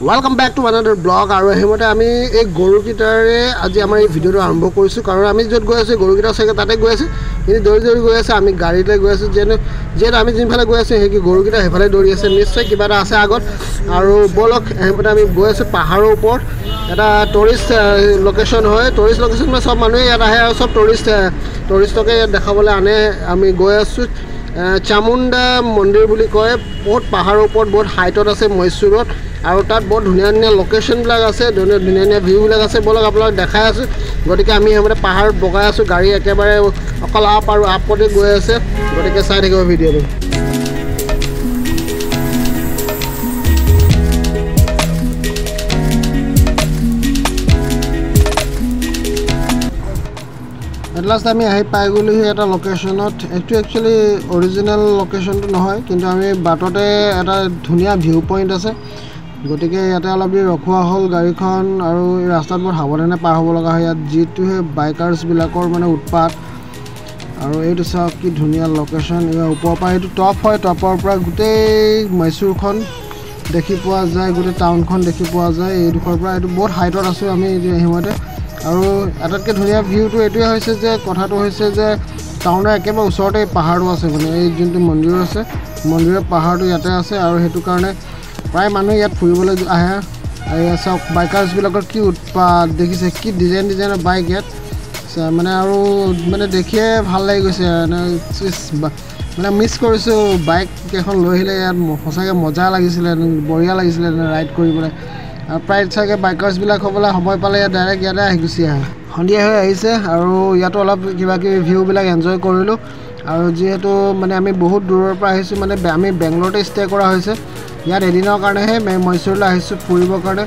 Welcome back to another blog. আৰু হেমতে আমি এই গৰুকিটাৰে আজি আমাৰ এই ভিডিওটো আৰম্ভ কৰিছো কাৰণ আমি যত গৈ আছো গৰুকিটা সৈতে তাতে গৈ আছে কিন্তু দৌৰি গৈ আছে আমি গাড়ীতে গৈ আছো যে আমি যিফালে গৈ আছো হেকি গৰুকিটা হেফালে দৌৰি আছে নিশ্চয় কিবা এটা আছে আগত আৰু বলক হেমতে আমি গৈ আছো পাহাৰৰ ওপৰত এটা টুৰিষ্ট লোকেশন হয় টুৰিষ্ট লোকেশন মানে সব মানুহে ইয়াত আহে আৰু সব টুৰিষ্টকে দেখাবলৈ আনে আমি গৈ আছো চামুণ্ডা মন্দিৰ বুলি কয় বহুত পাহাৰৰ ওপৰত বহুত হাইটত আছে মহীশূৰত আৰু তাত বহুত ধুনীয়া লোকেশনবিলাক আছে ধুনীয়া ভিউবিলাক আছে বলক আপোনাক দেখাই আছো গতিকে আমি হেমতে পাহাৰত বগাই আছো গাড়ী একেবাৰে অকল আপ আৰু আপতে গৈ আছে গতিকে চাই থাকিব ভিডিওটো Last time I পাই গলি এটা লোকেশনত একটু একচুয়ালি অরিজিনাল লোকেশনটো নহয় কিন্তু আমি বাটতে এটা ধুনিয়া ভিউ পয়েন্ট আছে গটিকে ইয়াতে অলপ ৰখোৱা হল গাড়ীখন আৰু এই ৰাস্তাত বৰ সাৱধানে পাৰ হ'ব লগা হয় ইয়াত জিটুহে বাইকাৰ্স বিলাকৰ মানে উৎপাত আৰু এইটো চাওক কি ধুনিয়া লোকেশন এই ওপৰৰ পৰা এইটো টপ হয় টপৰ পৰা গুটেই মহীশূৰখন দেখি পোৱা যায় গুটেই টাউনখন দেখি পোৱা যায় এই দুখৰ পৰা এইটো বহুত হাইটত আছে আমি হেমতে আৰু আটাতকে ধুনিয়া ভিউটো এটোই হৈছে যে কথাটো হৈছে যে টাউনৰ একেবাৰে ওচৰতে পাহাৰটো আছে মানে এই যোনটো মন্দিৰ আছে মন্দিৰৰ পাহাৰটো ইয়াতে আছে আৰু হেতু কাৰণে প্ৰায় মানুহ ইয়াত ফুৰিবলৈ আহে আৰু সব বাইকাৰ্স বিলাকৰ কি উৎপাত দেখিছে কি ডিজাইনৰ বাইক ইয়াত মানে আৰু মানে দেখিয়ে ভাল লাগি গৈছে মানে মিছ কৰিছো বাইক এখন লৈ আহিলে ইয়াত সঁচাকে মজা লাগিছিল বঢ়িয়া লাগিছিল ৰাইড কৰিবলৈ প্ৰায় চাগে বাইকাৰ্স বিলাক হ'বলা সময় পালে ডাইৰেক্ট ইয়াতে আহি গুছি আহে সন্ধিয়া হৈ আহিছে আৰু ইয়াতো অলপ কিবা কি ভিউ বিলাক এনজয় কৰিলো আৰু যেহেতু মানে আমি বহুত দূৰৰ পৰা আহিছো মানে আমি বেংগলৰতে ষ্টে কৰা হৈছে ইয়াত এদিনৰ কাৰণে হে মহীশূৰলৈ আহিছো ফুৰিবৰ কাৰণে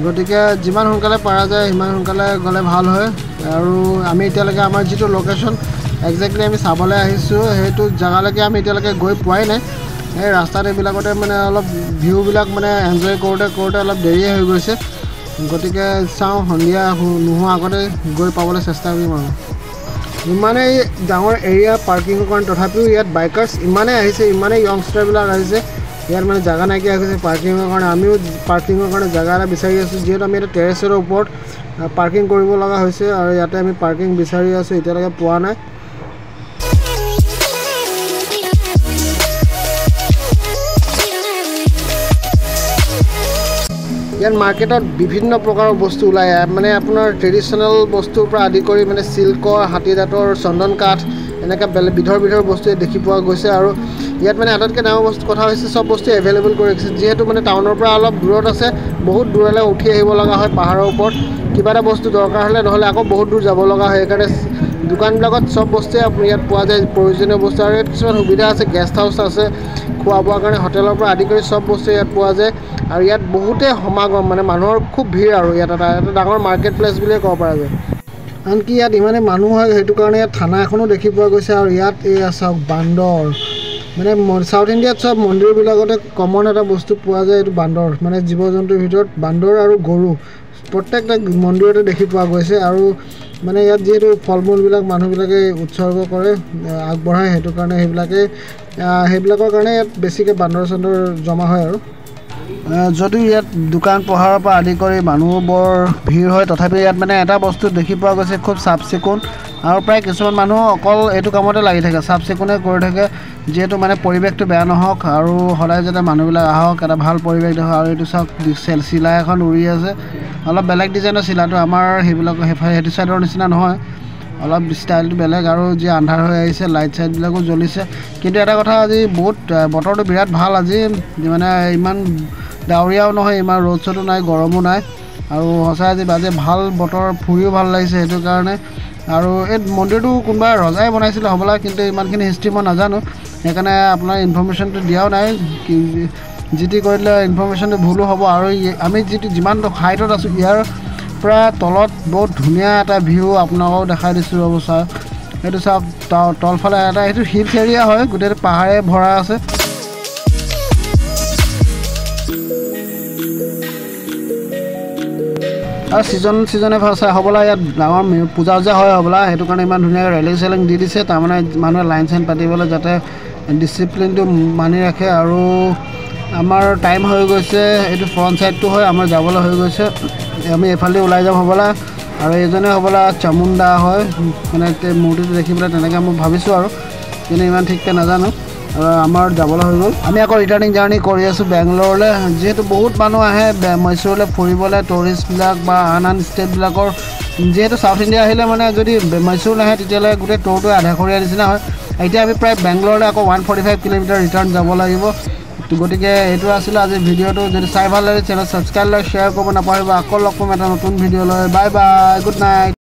গতিকে যিমান সোনকালে পাৰা যায় সিমান সোনকালে গলে ভাল হয় আৰু আমি এতিয়ালৈকে আমাৰ যেটো লোকেশন এক্স্যাক্টলি আমি চাবলৈ আহিছো হেতু জাগালৈকে আমি এতিয়ালৈকে গৈ পোৱাই নাই এই ৰাস্তাতে বিলাকতে মানে অলপ ভিউ বিলাক মানে এনজয় কৰোতে অলপ দেৰি হৈ গৈছে গতিকে চাও সন্ধিয়া নোহোৱা আগতে গৈ পাবলৈ চেষ্টা কৰিম আৰু ইমানে ডাঙৰ এৰিয়া পাৰ্কিংৰ কাৰণে তথাপিও ইয়াত বাইকাৰ্স ইমানে আহিছে ইমানে ইয়ংষ্টাৰ বিলাক আহিছে ইয়াত মানে জাগা নাইকিয়া হৈছে পাৰ্কিংৰ কাৰণে আমিও পাৰ্কিংৰ কাৰণে জাগা এটা বিচাৰি আছো যেহেতু আমি এটা টেৰেছৰ ওপৰত পাৰ্কিং কৰিব লগা হৈছে আৰু ইয়াতে আমি পাৰ্কিং বিচাৰি আছো এতিয়ালৈকে পোৱা নাই ইয়াত মাৰ্কেটত বিভিন্ন প্ৰকাৰৰ বস্তু ওলাই মানে আপোনাৰ ট্ৰেডিশনাল বস্তুৰ পৰা আদি কৰি মানে সিল্কৰ হাতীদাঁতৰ চন্দন কাঠ এনেকা বিধৰ বস্তু দেখি পোৱা গৈছে আৰু ইয়াত মানে আটাইতকৈ ডাঙৰ বস্তু কথা হৈছে সব বস্তু এভেইলেবল কৰি ৰাখিছে যেহেতু মানে টাউনৰ পৰা অলপ দূৰত আছে বহুত দূৰলৈ উঠি আহিব লগা হয় পাহাৰৰ ওপৰত কিবা এটা বস্তু দৰকাৰ হ'লে নহলে আকৌ বহুত দূৰ যাব লগা হয় সেইকাৰণে দোকানবিলাকত সব বস্তুৱে আপুনি ইয়াত পোৱা যায় প্ৰয়োজনীয় বস্তু আৰু কিছুমান সুবিধা আছে গেষ্ট হাউচ আছে খোৱা বোৱাৰ কাৰণে হোটেলৰ পৰা আদি কৰি সব বস্তু ইয়াত পোৱা যায় আৰু ইয়াত বহুতে সমাগম মানে মানুহৰ খুব ভিৰ আৰু ইয়াত এটা ডাঙৰ মাৰ্কেট প্লেচ বুলিয়ে ক'ব পৰা যায় আনকি ইয়াত ইমানে মানুহ হয় হেতু কাৰণে ইয়াত থানা এখনো দেখি পোৱা গৈছে আৰু ইয়াত এই চাওক বান্দৰ মানে সাউথ ইণ্ডিয়াত সব মন্দিৰবিলাকতে কমন এটা বস্তু পোৱা যায় এইটো বান্দৰ মানে জীৱ-জন্তুৰ ভিতৰত বান্দৰ আৰু গৰু প্ৰত্যেকটা মন্দিৰতে দেখি পোৱা গৈছে আৰু মানে ইয়াত যেহেতু ফলমূল বিলাক মানুহবিলাকে উৎসৰ্গ কৰে আগবঢ়ায় হেতু কাৰণে সেইবিলাকৰ কাৰণে ইয়াত বেছিকৈ বান্দৰ চন্দৰ জমা হয় আৰু যদি ইয়াত দোকান পোহাৰৰ পৰা আদি কৰি মানুহ বৰ ভিৰ হয় তথাপি ইয়াত মানে এটা বস্তু দেখি পোৱা গৈছে খুব চাফ চিকুণ আৰু প্ৰায় কিছুমান মানুহ অকল এইটো কামতে লাগি থাকে চাফ চিকুণে কৰি থাকে যেহেতু মানে পৰিৱেশটো বেয়া নহওক আৰু সদায় যাতে মানুহবিলাক আহক এটা ভাল পৰিৱেশ দেখক আৰু এইটো চাওক চিলা এখন উৰি আছে অলপ বেলেগ ডিজাইনৰ চিলাটো আমাৰ সেইবিলাক হেতু সাইডৰ নিচিনা নহয় অলপ ষ্টাইলটো বেলেগ আৰু যে আন্ধাৰ হৈ আহিছে লাইট সাইট বিলাকো জ্বলিছে কিন্তু এটা কথা আজি বহুত বতৰটো বিৰাট ভাল আজি মানে ইমান ডাৱৰীয়াও নহয় ইমান ৰ'দ চটো নাই গৰমো নাই আৰু হসা আজি বাজে ভাল বতৰ ফুৰিও ভাল লাগিছে হেতু কাৰণে আৰু এই মন্দিৰটো কোনবা ৰজাই বনাইছিল হ'বলা কিন্তু ইমানখিনি হিষ্ট্ৰী মই নাজানো সেইকাৰণে আপোনাৰ ইনফৰমেশ্যনটো দিয়াও নাই জিটি কৰিলে ইনফৰমেশ্যনটো ভুলো হ'ব আৰু আমি যিমান হাইটত আছো ইয়াৰ পৰা তলত বহুত ধুনীয়া এটা ভিউ আপোনালোকক দেখাই দিছো অৱস্থা এইটো চাওক তলফালে এটা এইটো হিলছ এৰিয়া হয় গোটেই পাহাৰে ভৰা আছে আৰু সিজনে হ'বলা ইয়াত ডাঙৰ পূজা হয় হ'বলা হেতু কাৰণে ইমান ধুনীয়া ৰেলিং দি দিছে তাৰমানে মানুহে লাইন চাইন পাতিবলৈ যাতে ডিসিপ্লিনটো মানি ৰাখে আৰু আমাৰ টাইম হৈ গৈছে এইটো ফ্ৰণ্ট ছাইডটো হয় আমাৰ যাবলৈ হৈ গৈছে আমি এফালে ওলাই যাম হ'বলা আৰু এজনে হ'বলা চামুণ্ডা হয় মানে মূৰ্তিটো দেখি পেলাই তেনেকৈ মই ভাবিছোঁ আৰু কিন্তু ইমান ঠিককৈ নাজানো আৰু আমাৰ যাবলৈ হৈ গ'ল আমি আকৌ ৰিটাৰ্ণিং জাৰ্ণি কৰি আছোঁ বেংগলোৰলৈ যিহেতু বহুত মানুহ আহে মহীশূৰলৈ ফুৰিবলৈ টুৰিষ্টবিলাক বা আন ষ্টেটবিলাকৰ যিহেতু চাউথ ইণ্ডিয়া আহিলে মানে যদি মহীশূৰ নাহে তেতিয়াহ'লে গোটেই ট'ৰটোৱে আধাখৰীয়া নিচিনা হয় এতিয়া আমি প্ৰায় বেংগলোৰলৈ আকৌ 145 কিলোমিটাৰ ৰিটাৰ্ণ যাব লাগিব গতিকে এইটো আছিলে আজিৰ ভিডিঅ'টো যদি চাই ভাল লাগে চেনেল ছাবস্ক্ৰাইব লাইক শ্বেয়াৰ কৰিব নাপাহৰিব আকৌ লগ পাম এটা নতুন ভিডিঅ' লৈ বাই বাই গুড নাইট